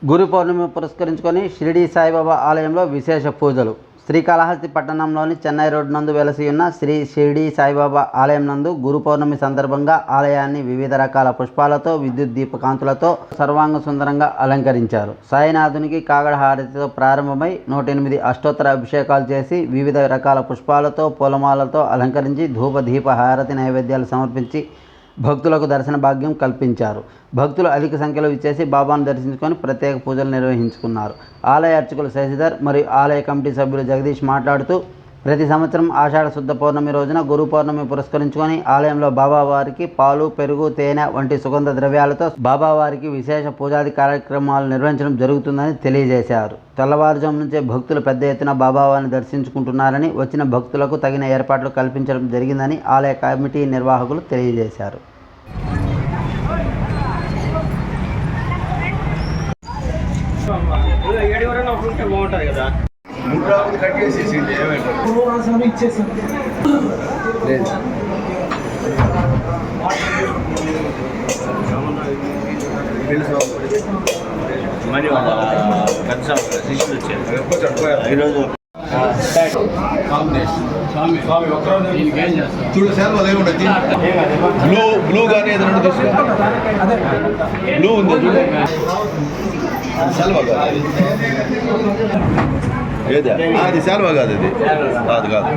గురు పౌర్ణమి పురస్కరించుకొని షిరిడి సాయిబాబా ఆలయంలో విశేష పూజలు. శ్రీకాళహస్తి పట్టణంలోని చెన్నై రోడ్ నందు వెలసి ఉన్న శ్రీ షిరిడి సాయిబాబా ఆలయం నందు గురు పౌర్ణమి సందర్భంగా ఆలయాన్ని వివిధ రకాల పుష్పాలతో, విద్యుత్ దీపకాంతులతో సర్వాంగ సుందరంగా అలంకరించారు. సాయినాథునికి కాగడ హారతితో ప్రారంభమై 108 అష్టోత్తర అభిషేకాలు చేసి వివిధ రకాల పుష్పాలతో, పూలమాలతో అలంకరించి ధూప దీప హారతి నైవేద్యాలు సమర్పించి భక్తులకు దర్శన భాగ్యం కల్పించారు. భక్తులు అధిక సంఖ్యలో ఇచ్చేసి బాబాను దర్శించుకొని ప్రత్యేక పూజలు నిర్వహించుకున్నారు. ఆలయ అర్చకులు శశిధర్ మరియు ఆలయ కమిటీ సభ్యులు జగదీష్ మాట్లాడుతూ, ప్రతి సంవత్సరం ఆషాఢ శుద్ధ పౌర్ణమి రోజున గురు పౌర్ణమి పురస్కరించుకొని ఆలయంలో బాబావారికి పాలు, పెరుగు, తేనె వంటి సుగంధ ద్రవ్యాలతో బాబావారికి విశేష పూజాది కార్యక్రమాలు నిర్వహించడం జరుగుతుందని తెలియజేశారు. తెల్లవారుజాము నుంచే భక్తులు పెద్ద ఎత్తున బాబావారిని దర్శించుకుంటున్నారని, వచ్చిన భక్తులకు తగిన ఏర్పాట్లు కల్పించడం జరిగిందని ఆలయ కమిటీ నిర్వాహకులు తెలియజేశారు. బ్లూ కానీ ఏదైనా తీసుకో. బ్లూ ఉంది సెల్వా కాదు, ఏదా అది సెల్వా కాదు, అది కాదు కాదు.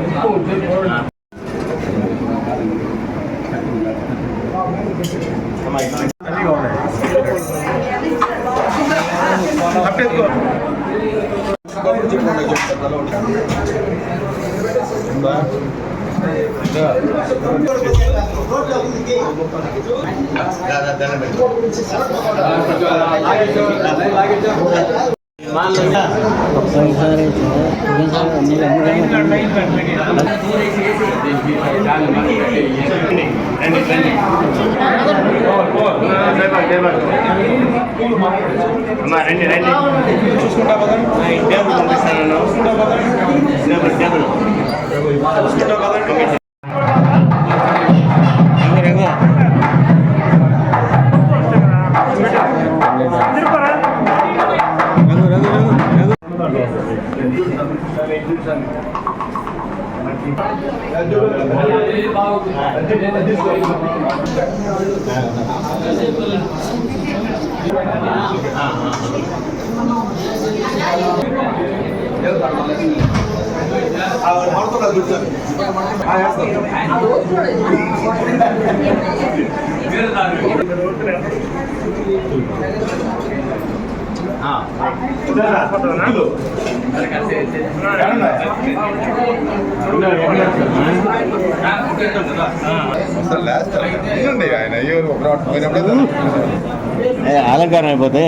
అలంకారం అయిపోతే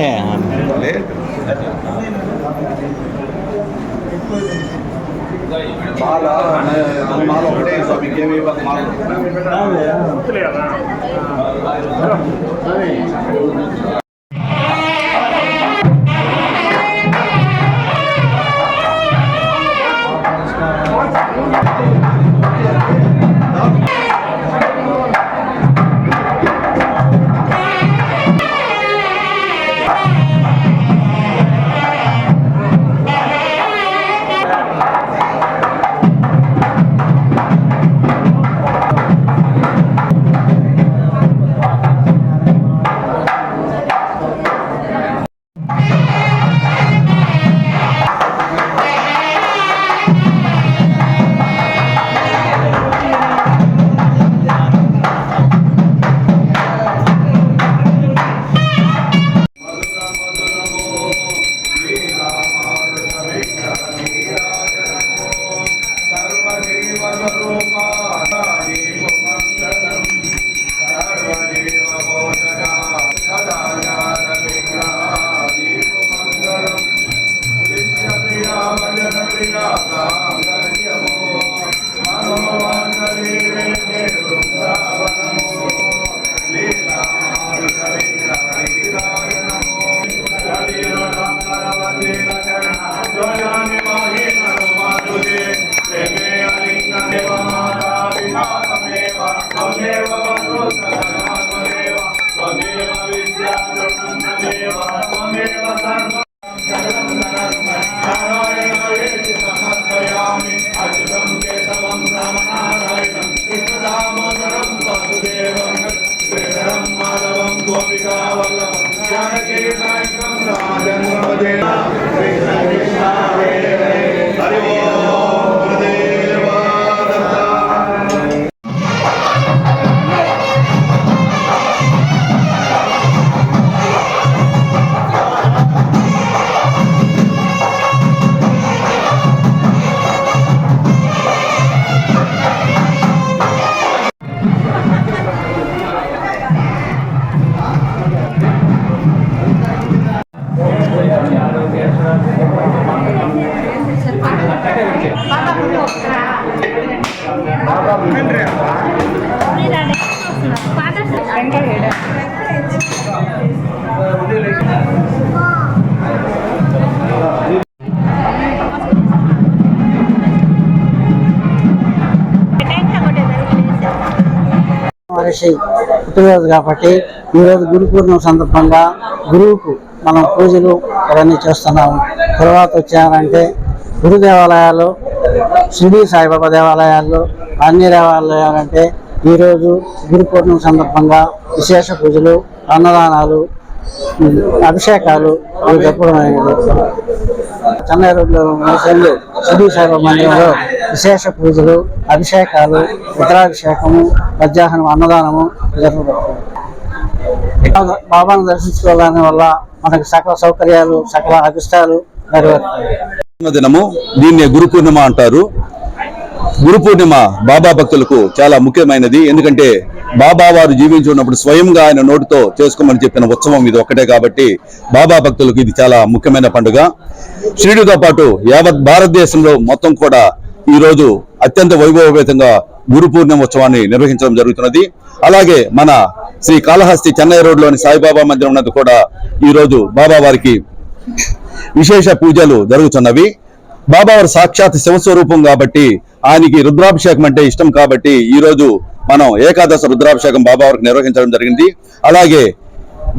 మహర్షి పుట్టినరోజు కాబట్టి ఈరోజు గురు పూర్ణిమ సందర్భంగా గురువుకు మనం పూజలు అవన్నీ చేస్తున్నాము. తర్వాత వచ్చారంటే గురు దేవాలయాలు, షిరిడి సాయిబాబా దేవాలయాల్లో, అన్ని దేవాలయాలంటే ఈరోజు గురు పూర్ణిమ సందర్భంగా విశేష పూజలు, అన్నదానాలు, అభిషేకాలు అవి జరపడమైనది. చెన్నై రోడ్లో షిరిడి సాయిబాబా మందిరంలో విశేష పూజలు, అభిషేకాలు, రుద్రాభిషేకము, మధ్యాహ్నం అన్నదానము జరపబడుతుంది. బాబాను దర్శించుకోవడం వల్ల మనకు సకల సౌకర్యాలు, సకల అభిష్టాలు నెరవేరుతాయి. దినము దీన్ని గురు పూర్ణిమ అంటారు. గురు పూర్ణిమ బాబా భక్తులకు చాలా ముఖ్యమైనది. ఎందుకంటే బాబా వారు జీవించి ఉన్నప్పుడు స్వయంగా ఆయన నోటితో చేసుకోమని చెప్పిన ఉత్సవం ఇది ఒక్కటే కాబట్టి బాబా భక్తులకు ఇది చాలా ముఖ్యమైన పండుగ. షిరిడితో పాటు యావత్ భారతదేశంలో మొత్తం కూడా ఈ రోజు అత్యంత వైభవపేతంగా గురు పూర్ణిమ ఉత్సవాన్ని నిర్వహించడం జరుగుతున్నది. అలాగే మన శ్రీ కాళహస్తి చెన్నై రోడ్లోని సాయిబాబా మందిరం ఉన్నది కూడా ఈ రోజు బాబా వారికి విశేష పూజలు జరుగుతున్నవి. బాబావారు సాక్షాత్ శివస్వరూపం కాబట్టి ఆయనకి రుద్రాభిషేకం అంటే ఇష్టం కాబట్టి ఈ రోజు మనం ఏకాదశ రుద్రాభిషేకం బాబావారికి నిర్వహించడం జరిగింది. అలాగే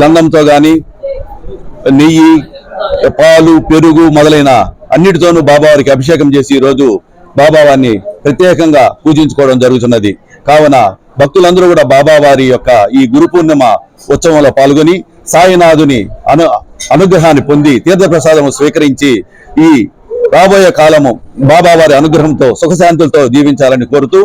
గంధంతో గాని, నెయ్యి, పాలు, పెరుగు మొదలైన అన్నిటితోనూ బాబావారికి అభిషేకం చేసి ఈ రోజు బాబావారిని ప్రత్యేకంగా పూజించుకోవడం జరుగుతున్నది. కావున భక్తులందరూ కూడా బాబావారి యొక్క ఈ గురు పూర్ణిమ ఉత్సవంలో పాల్గొని సాయినాథుని అనుగ్రహాన్ని పొంది తీర్థప్రసాదం స్వీకరించి ఈ రాబోయే కాలము బాబావారి అనుగ్రహంతో సుఖశాంతులతో జీవించాలని కోరుతూ